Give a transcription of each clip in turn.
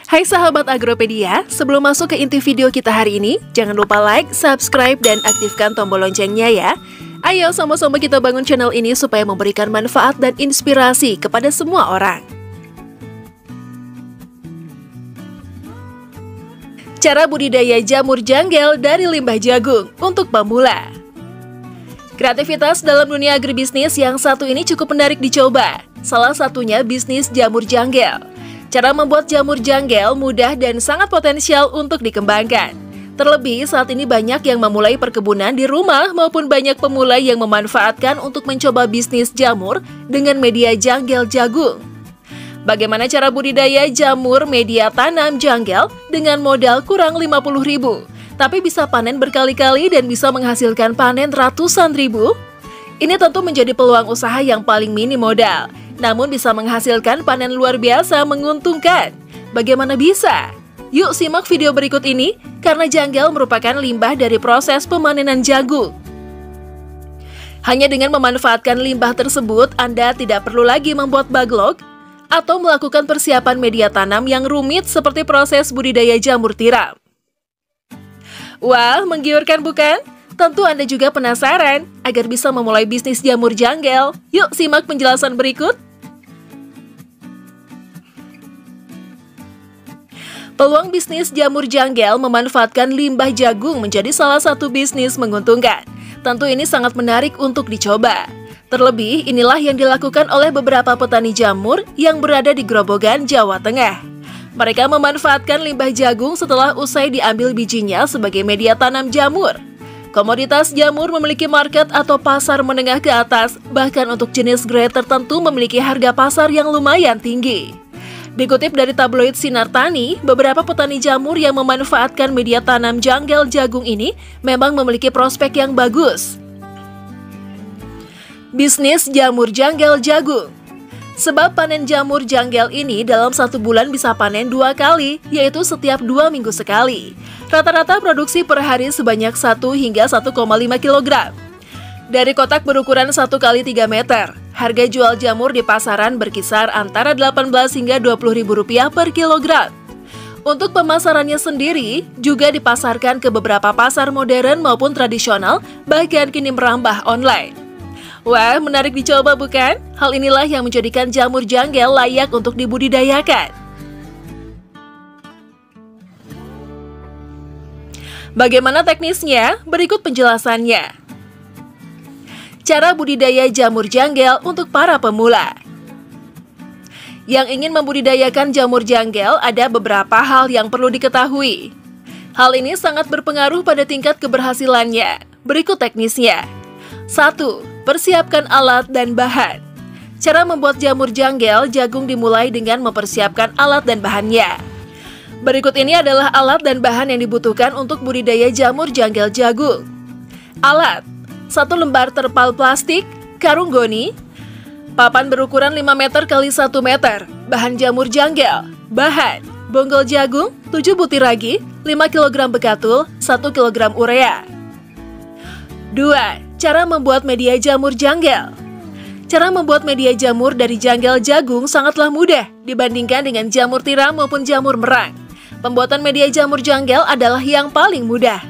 Hai sahabat Agropedia, sebelum masuk ke inti video kita hari ini, jangan lupa like, subscribe, dan aktifkan tombol loncengnya ya. Ayo sama-sama kita bangun channel ini supaya memberikan manfaat dan inspirasi kepada semua orang. Cara budidaya jamur janggel dari limbah jagung untuk pemula. Kreativitas dalam dunia agribisnis yang satu ini cukup menarik dicoba. Salah satunya bisnis jamur janggel. Cara membuat jamur janggel mudah dan sangat potensial untuk dikembangkan. Terlebih saat ini banyak yang memulai perkebunan di rumah maupun banyak pemula yang memanfaatkan untuk mencoba bisnis jamur dengan media janggel jagung. Bagaimana cara budidaya jamur media tanam janggel dengan modal kurang 50.000, tapi bisa panen berkali-kali dan bisa menghasilkan panen ratusan ribu? Ini tentu menjadi peluang usaha yang paling minim modal, namun bisa menghasilkan panen luar biasa menguntungkan. Bagaimana bisa? Yuk simak video berikut ini, karena janggel merupakan limbah dari proses pemanenan jagung. Hanya dengan memanfaatkan limbah tersebut, Anda tidak perlu lagi membuat backlog atau melakukan persiapan media tanam yang rumit seperti proses budidaya jamur tiram. Wah, menggiurkan bukan? Tentu Anda juga penasaran agar bisa memulai bisnis jamur janggel. Yuk simak penjelasan berikut. Peluang bisnis jamur janggel memanfaatkan limbah jagung menjadi salah satu bisnis menguntungkan. Tentu ini sangat menarik untuk dicoba. Terlebih, inilah yang dilakukan oleh beberapa petani jamur yang berada di Grobogan, Jawa Tengah. Mereka memanfaatkan limbah jagung setelah usai diambil bijinya sebagai media tanam jamur. Komoditas jamur memiliki market atau pasar menengah ke atas, bahkan untuk jenis grade tertentu memiliki harga pasar yang lumayan tinggi. Dikutip dari tabloid Sinar Tani, beberapa petani jamur yang memanfaatkan media tanam janggel jagung ini memang memiliki prospek yang bagus. Bisnis jamur janggel jagung. Sebab panen jamur janggel ini dalam 1 bulan bisa panen 2 kali, yaitu setiap 2 minggu sekali. Rata-rata produksi per hari sebanyak 1 hingga 1,5 kg. Dari kotak berukuran 1 kali 3 meter, harga jual jamur di pasaran berkisar antara 18 hingga 20.000 rupiah per kilogram. Untuk pemasarannya sendiri, juga dipasarkan ke beberapa pasar modern maupun tradisional, bahkan kini merambah online. Wah, menarik dicoba bukan? Hal inilah yang menjadikan jamur janggel layak untuk dibudidayakan. Bagaimana teknisnya? Berikut penjelasannya. Cara budidaya jamur janggel untuk para pemula. Yang ingin membudidayakan jamur janggel, ada beberapa hal yang perlu diketahui. Hal ini sangat berpengaruh pada tingkat keberhasilannya. Berikut teknisnya. 1. Persiapkan alat dan bahan. Cara membuat jamur janggel jagung dimulai dengan mempersiapkan alat dan bahannya. Berikut ini adalah alat dan bahan yang dibutuhkan untuk budidaya jamur janggel jagung. Alat: 1 lembar terpal plastik, karung goni, papan berukuran 5 meter x 1 meter, bahan jamur janggel, bahan, bonggol jagung, 7 butir ragi, 5 kg bekatul, 1 kg urea. 2. Cara membuat media jamur janggel. Cara membuat media jamur dari janggel jagung sangatlah mudah dibandingkan dengan jamur tiram maupun jamur merang. Pembuatan media jamur janggel adalah yang paling mudah.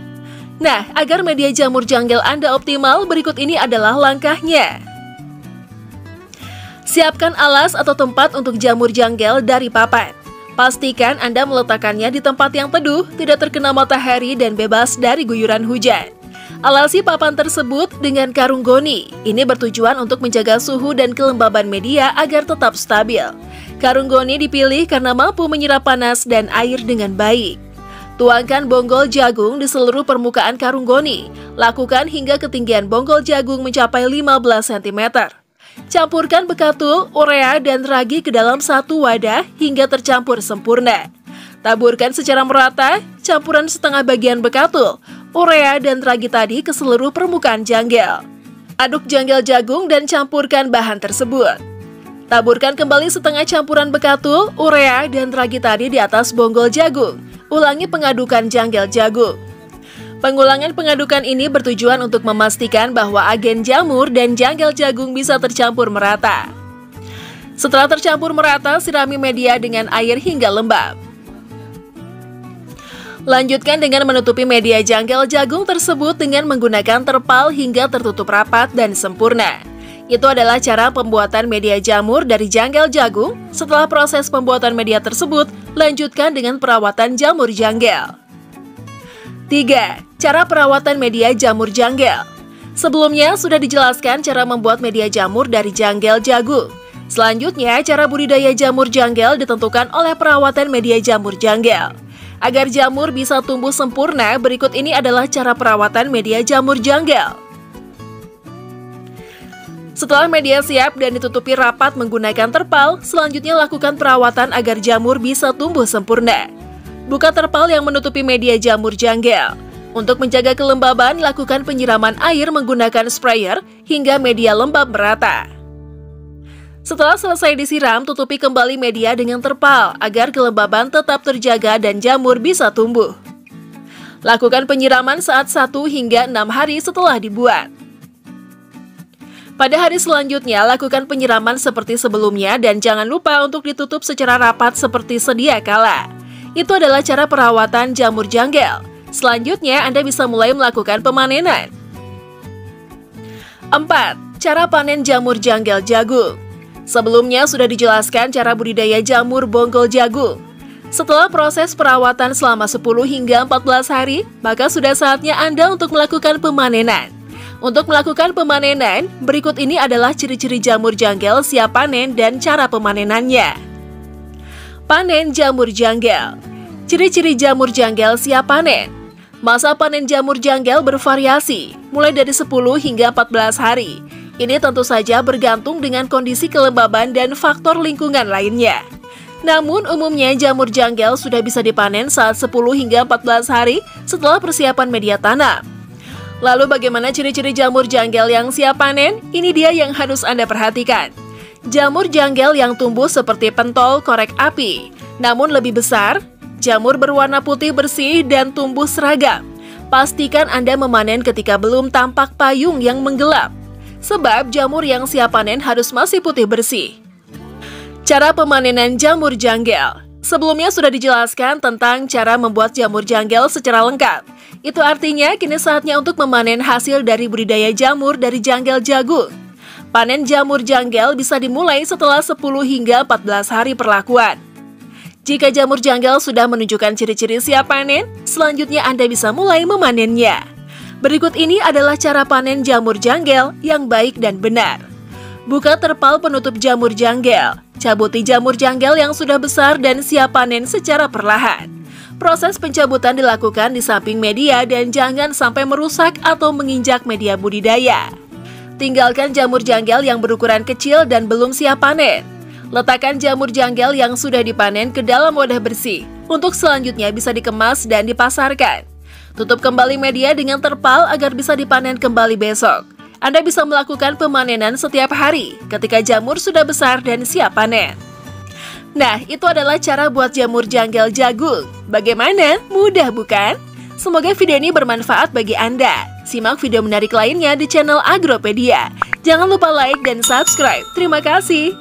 Nah, agar media jamur janggel Anda optimal, berikut ini adalah langkahnya. Siapkan alas atau tempat untuk jamur janggel dari papan. Pastikan Anda meletakkannya di tempat yang teduh, tidak terkena matahari dan bebas dari guyuran hujan. Alasi papan tersebut dengan karung goni. Ini bertujuan untuk menjaga suhu dan kelembaban media agar tetap stabil. Karung goni dipilih karena mampu menyerap panas dan air dengan baik. Tuangkan bonggol jagung di seluruh permukaan karung goni. Lakukan hingga ketinggian bonggol jagung mencapai 15 cm. Campurkan bekatul, urea, dan ragi ke dalam satu wadah hingga tercampur sempurna. Taburkan secara merata, campuran setengah bagian bekatul, urea, dan ragi tadi ke seluruh permukaan janggel. Aduk janggel jagung dan campurkan bahan tersebut. Taburkan kembali setengah campuran bekatul, urea, dan ragi tadi di atas bonggol jagung. Ulangi pengadukan janggel jagung. Pengulangan pengadukan ini bertujuan untuk memastikan bahwa agen jamur dan janggel jagung bisa tercampur merata. Setelah tercampur merata, sirami media dengan air hingga lembab. Lanjutkan dengan menutupi media janggal jagung tersebut dengan menggunakan terpal hingga tertutup rapat dan sempurna. Itu adalah cara pembuatan media jamur dari janggal jagung. Setelah proses pembuatan media tersebut, lanjutkan dengan perawatan jamur janggal. 3. Cara perawatan media jamur janggal. Sebelumnya sudah dijelaskan cara membuat media jamur dari janggal jagung. Selanjutnya, cara budidaya jamur janggal ditentukan oleh perawatan media jamur janggal. Agar jamur bisa tumbuh sempurna, berikut ini adalah cara perawatan media jamur janggal. Setelah media siap dan ditutupi rapat menggunakan terpal, selanjutnya lakukan perawatan agar jamur bisa tumbuh sempurna. Buka terpal yang menutupi media jamur janggal. Untuk menjaga kelembaban, lakukan penyiraman air menggunakan sprayer hingga media lembab merata. Setelah selesai disiram, tutupi kembali media dengan terpal agar kelembaban tetap terjaga dan jamur bisa tumbuh. Lakukan penyiraman saat 1 hingga 6 hari setelah dibuat. Pada hari selanjutnya, lakukan penyiraman seperti sebelumnya dan jangan lupa untuk ditutup secara rapat seperti sedia kala. Itu adalah cara perawatan jamur janggal. Selanjutnya, Anda bisa mulai melakukan pemanenan. 4. Cara panen jamur janggal jagung. Sebelumnya sudah dijelaskan cara budidaya jamur bonggol jagung. Setelah proses perawatan selama 10 hingga 14 hari, maka sudah saatnya Anda untuk melakukan pemanenan. Untuk melakukan pemanenan, berikut ini adalah ciri-ciri jamur janggal siap panen dan cara pemanenannya. Panen jamur janggal. Ciri-ciri jamur janggal siap panen. Masa panen jamur janggal bervariasi, mulai dari 10 hingga 14 hari. Ini tentu saja bergantung dengan kondisi kelembaban dan faktor lingkungan lainnya. Namun umumnya jamur janggal sudah bisa dipanen saat 10 hingga 14 hari setelah persiapan media tanam. Lalu bagaimana ciri-ciri jamur janggal yang siap panen? Ini dia yang harus Anda perhatikan. Jamur janggal yang tumbuh seperti pentol korek api, namun lebih besar. Jamur berwarna putih bersih dan tumbuh seragam. Pastikan Anda memanen ketika belum tampak payung yang menggelap. Sebab jamur yang siap panen harus masih putih bersih. Cara pemanenan jamur janggal. Sebelumnya sudah dijelaskan tentang cara membuat jamur janggal secara lengkap. Itu artinya kini saatnya untuk memanen hasil dari budidaya jamur dari janggal jagung. Panen jamur janggal bisa dimulai setelah 10 hingga 14 hari perlakuan. Jika jamur janggal sudah menunjukkan ciri-ciri siap panen, selanjutnya Anda bisa mulai memanennya. Berikut ini adalah cara panen jamur janggal yang baik dan benar. Buka terpal penutup jamur janggal. Cabuti jamur janggal yang sudah besar dan siap panen secara perlahan. Proses pencabutan dilakukan di samping media dan jangan sampai merusak atau menginjak media budidaya. Tinggalkan jamur janggal yang berukuran kecil dan belum siap panen. Letakkan jamur janggal yang sudah dipanen ke dalam wadah bersih untuk selanjutnya bisa dikemas dan dipasarkan. Tutup kembali media dengan terpal agar bisa dipanen kembali besok. Anda bisa melakukan pemanenan setiap hari ketika jamur sudah besar dan siap panen. Nah, itu adalah cara buat jamur janggal jagung. Bagaimana? Mudah bukan? Semoga video ini bermanfaat bagi Anda. Simak video menarik lainnya di channel Agropedia. Jangan lupa like dan subscribe. Terima kasih.